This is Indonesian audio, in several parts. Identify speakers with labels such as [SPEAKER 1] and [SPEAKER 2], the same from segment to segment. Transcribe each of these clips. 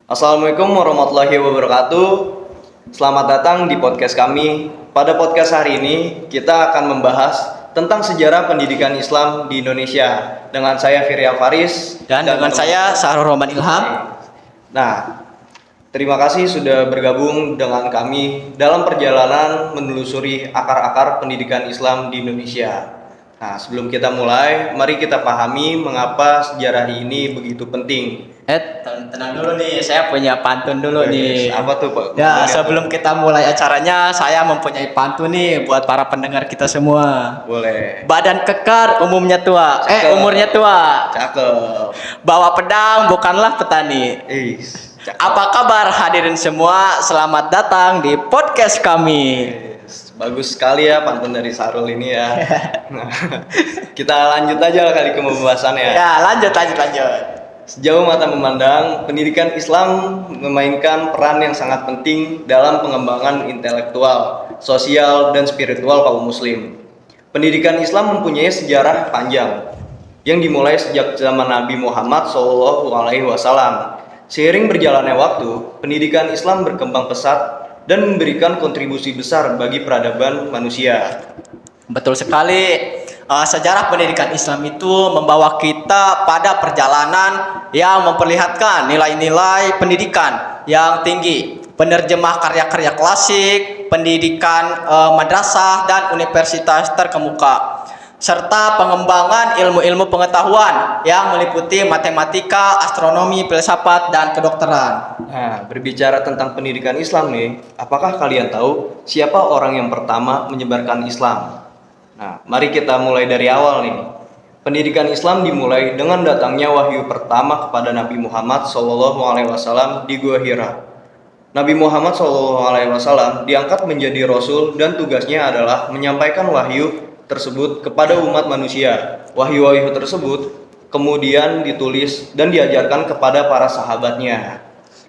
[SPEAKER 1] Assalamualaikum warahmatullahi wabarakatuh. Selamat datang di podcast kami. Pada podcast hari ini kita akan membahas tentang sejarah pendidikan Islam di Indonesia dengan saya Firya Faris
[SPEAKER 2] Dan dengan saya Sahrul Roman Ilham.
[SPEAKER 1] Nah, terima kasih sudah bergabung dengan kami dalam perjalanan menelusuri akar-akar pendidikan Islam di Indonesia. Nah, sebelum kita mulai, mari kita pahami mengapa sejarah ini begitu penting.
[SPEAKER 2] Tenang dulu nih, saya punya pantun dulu nih.
[SPEAKER 1] Apa tuh, Pak?
[SPEAKER 2] Ya, sebelum kita mulai acaranya, saya mempunyai pantun nih buat para pendengar kita semua.
[SPEAKER 1] Boleh.
[SPEAKER 2] Badan kekar, umumnya tua. Umurnya tua.
[SPEAKER 1] Cakep.
[SPEAKER 2] Bawa pedang, bukanlah petani.
[SPEAKER 1] Cakep.
[SPEAKER 2] Apa kabar hadirin semua? Selamat datang di podcast kami.
[SPEAKER 1] Bagus sekali ya pantun dari Sarul ini ya. Nah, kita lanjut aja kali ke pembahasannya.
[SPEAKER 2] Ya, lanjut.
[SPEAKER 1] Sejauh mata memandang, pendidikan Islam memainkan peran yang sangat penting dalam pengembangan intelektual, sosial, dan spiritual kaum muslim. Pendidikan Islam mempunyai sejarah panjang yang dimulai sejak zaman Nabi Muhammad SAW. Seiring berjalannya waktu, pendidikan Islam berkembang pesat dan memberikan kontribusi besar bagi peradaban manusia.
[SPEAKER 2] Betul sekali. Sejarah pendidikan Islam itu membawa kita pada perjalanan yang memperlihatkan nilai-nilai pendidikan yang tinggi, penerjemah karya-karya klasik, pendidikan madrasah dan universitas terkemuka, serta pengembangan ilmu-ilmu pengetahuan yang meliputi matematika, astronomi, filsafat, dan kedokteran.
[SPEAKER 1] Nah, berbicara tentang pendidikan Islam nih, apakah kalian tahu siapa orang yang pertama menyebarkan Islam? Nah, mari kita mulai dari awal nih. Pendidikan Islam dimulai dengan datangnya wahyu pertama kepada Nabi Muhammad SAW di Gua Hira. Nabi Muhammad SAW diangkat menjadi Rasul dan tugasnya adalah menyampaikan wahyu tersebut kepada umat manusia. Wahyu-wahyu tersebut kemudian ditulis dan diajarkan kepada para sahabatnya.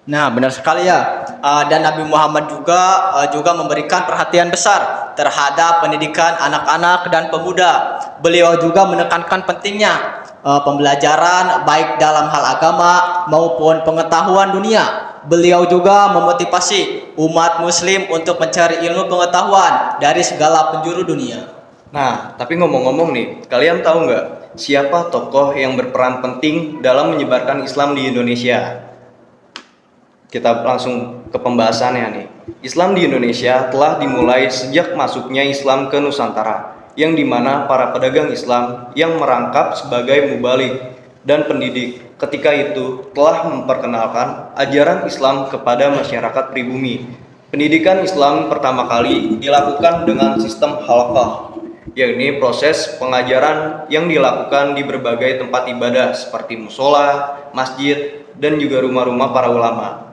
[SPEAKER 2] Nah, benar sekali ya. Dan Nabi Muhammad juga memberikan perhatian besar terhadap pendidikan anak-anak dan pemuda. Beliau juga menekankan pentingnya pembelajaran baik dalam hal agama maupun pengetahuan dunia. Beliau juga memotivasi umat muslim untuk mencari ilmu pengetahuan dari segala penjuru dunia.
[SPEAKER 1] Nah, tapi ngomong-ngomong nih, kalian tahu nggak siapa tokoh yang berperan penting dalam menyebarkan Islam di Indonesia? Kita langsung ke pembahasannya nih. Islam di Indonesia telah dimulai sejak masuknya Islam ke Nusantara, yang dimana para pedagang Islam yang merangkap sebagai mubalik dan pendidik ketika itu telah memperkenalkan ajaran Islam kepada masyarakat pribumi. Pendidikan Islam pertama kali dilakukan dengan sistem halaqah, yakni proses pengajaran yang dilakukan di berbagai tempat ibadah seperti musola, masjid, dan juga rumah-rumah para ulama.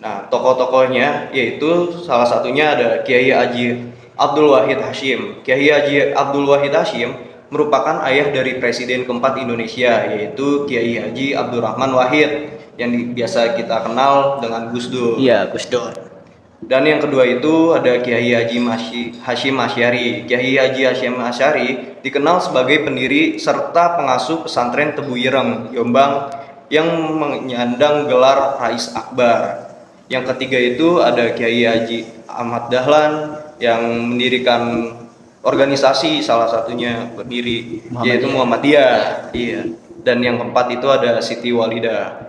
[SPEAKER 1] Nah, tokoh-tokohnya yaitu salah satunya ada Kiai Haji Abdul Wahid Hasyim. Kiai Haji Abdul Wahid Hasyim merupakan ayah dari Presiden keempat Indonesia, yaitu Kiai Haji Abdurrahman Wahid yang biasa kita kenal dengan Gus Dur.
[SPEAKER 2] Iya, Gus Dur.
[SPEAKER 1] Dan yang kedua itu ada Kiai Haji Hasyim Asy'ari. Kiai Haji Hasyim Asy'ari dikenal sebagai pendiri serta pengasuh pesantren Tebu Ireng, Jombang yang menyandang gelar Rais Akbar. Yang ketiga itu ada Kiai Haji Ahmad Dahlan yang mendirikan organisasi salah satunya berdiri yaitu Muhammadiyah. Iya. Dan yang keempat itu ada Siti Walidah.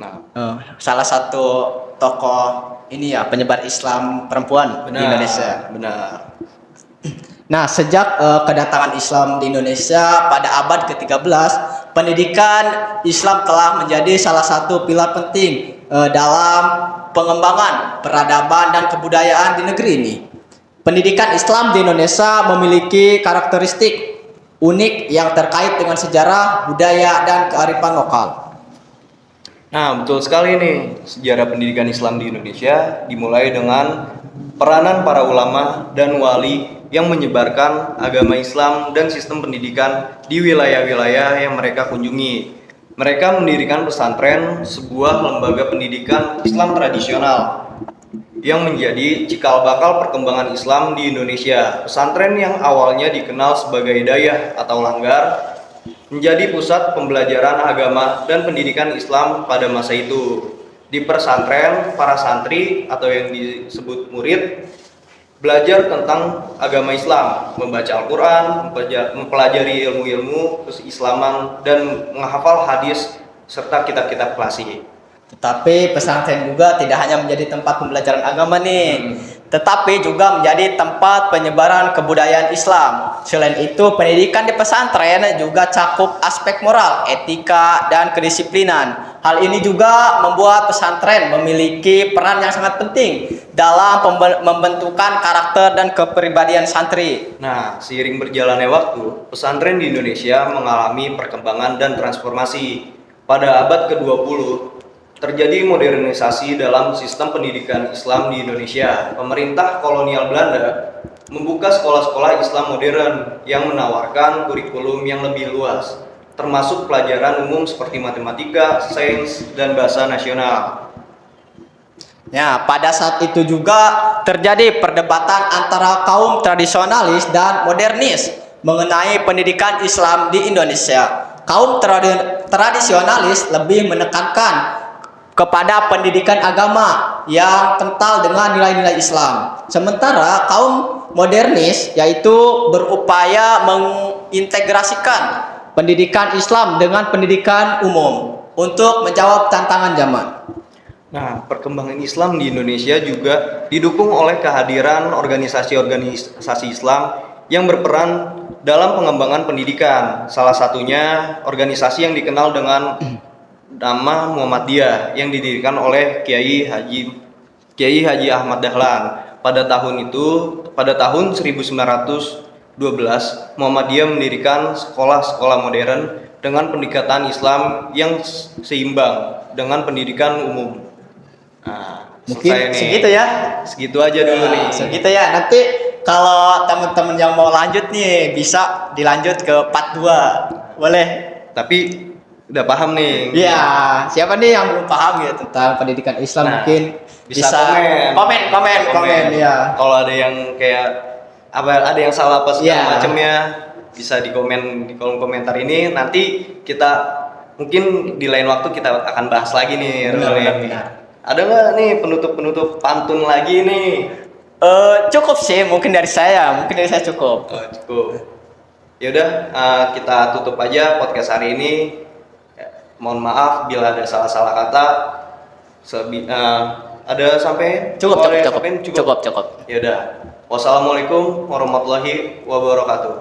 [SPEAKER 1] Nah,
[SPEAKER 2] salah satu tokoh ini ya penyebar Islam perempuan di Indonesia.
[SPEAKER 1] Benar.
[SPEAKER 2] Nah, sejak kedatangan Islam di Indonesia pada abad ke-13, pendidikan Islam telah menjadi salah satu pilar penting dalam pengembangan peradaban dan kebudayaan di negeri ini. Pendidikan Islam di Indonesia memiliki karakteristik unik yang terkait dengan sejarah, budaya, dan kearifan lokal.
[SPEAKER 1] Nah, betul sekali nih. Sejarah pendidikan Islam di Indonesia dimulai dengan peranan para ulama dan wali yang menyebarkan agama Islam dan sistem pendidikan di wilayah-wilayah yang mereka kunjungi. Mereka mendirikan pesantren, sebuah lembaga pendidikan Islam tradisional yang menjadi cikal bakal perkembangan Islam di Indonesia. Pesantren yang awalnya dikenal sebagai dayah atau langgar menjadi pusat pembelajaran agama dan pendidikan Islam pada masa itu. Di pesantren, para santri atau yang disebut murid belajar tentang agama Islam, membaca Al-Quran, mempelajari ilmu-ilmu keislaman, dan menghafal hadis serta kitab-kitab klasik.
[SPEAKER 2] Tetapi pesantren juga tidak hanya menjadi tempat pembelajaran agama nih, tetapi juga menjadi tempat penyebaran kebudayaan Islam. Selain itu, pendidikan di pesantren juga cakup aspek moral, etika, dan kedisiplinan. Hal ini juga membuat pesantren memiliki peran yang sangat penting dalam membentukan karakter dan kepribadian santri.
[SPEAKER 1] Nah, seiring berjalannya waktu, pesantren di Indonesia mengalami perkembangan dan transformasi. Pada abad ke-20, terjadi modernisasi dalam sistem pendidikan Islam di Indonesia. Pemerintah kolonial Belanda membuka sekolah-sekolah Islam modern yang menawarkan kurikulum yang lebih luas, termasuk pelajaran umum seperti matematika, sains, dan bahasa nasional.
[SPEAKER 2] Ya, pada saat itu juga terjadi perdebatan antara kaum tradisionalis dan modernis mengenai pendidikan Islam di Indonesia. Kaum tradisionalis lebih menekankan kepada pendidikan agama yang kental dengan nilai-nilai Islam. Sementara kaum modernis yaitu berupaya mengintegrasikan pendidikan Islam dengan pendidikan umum untuk menjawab tantangan zaman.
[SPEAKER 1] Nah, perkembangan Islam di Indonesia juga didukung oleh kehadiran organisasi-organisasi Islam yang berperan dalam pengembangan pendidikan. Salah satunya organisasi yang dikenal dengan nama Muhammadiyah yang didirikan oleh Kiai Haji Ahmad Dahlan. Pada tahun 1912, Muhammadiyah mendirikan sekolah-sekolah modern dengan pendekatan Islam yang seimbang dengan pendidikan umum. Nah,
[SPEAKER 2] Mungkin
[SPEAKER 1] nih.
[SPEAKER 2] segitu ya.
[SPEAKER 1] Segitu aja dulu nih.
[SPEAKER 2] Segitu ya. Nanti kalau teman-teman yang mau lanjut nih bisa dilanjut ke part 2. Boleh.
[SPEAKER 1] Tapi udah paham nih.
[SPEAKER 2] Iya, siapa nih yang belum paham gitu tentang pendidikan Islam,
[SPEAKER 1] Nah,
[SPEAKER 2] mungkin
[SPEAKER 1] bisa
[SPEAKER 2] komen ya.
[SPEAKER 1] Kalau ada yang kayak ada yang salah apa segala
[SPEAKER 2] Iya.
[SPEAKER 1] macamnya, bisa di komen di kolom komentar ini. Nanti kita mungkin di lain waktu kita akan bahas lagi nih.
[SPEAKER 2] Benar.
[SPEAKER 1] Ada nggak nih penutup pantun lagi nih?
[SPEAKER 2] Cukup sih, mungkin dari saya cukup.
[SPEAKER 1] Oh, cukup. Yaudah, kita tutup aja podcast hari ini. Mohon maaf bila ada salah-salah kata. Ada sampai
[SPEAKER 2] Cukup.
[SPEAKER 1] Ya udah. Wassalamualaikum warahmatullahi wabarakatuh.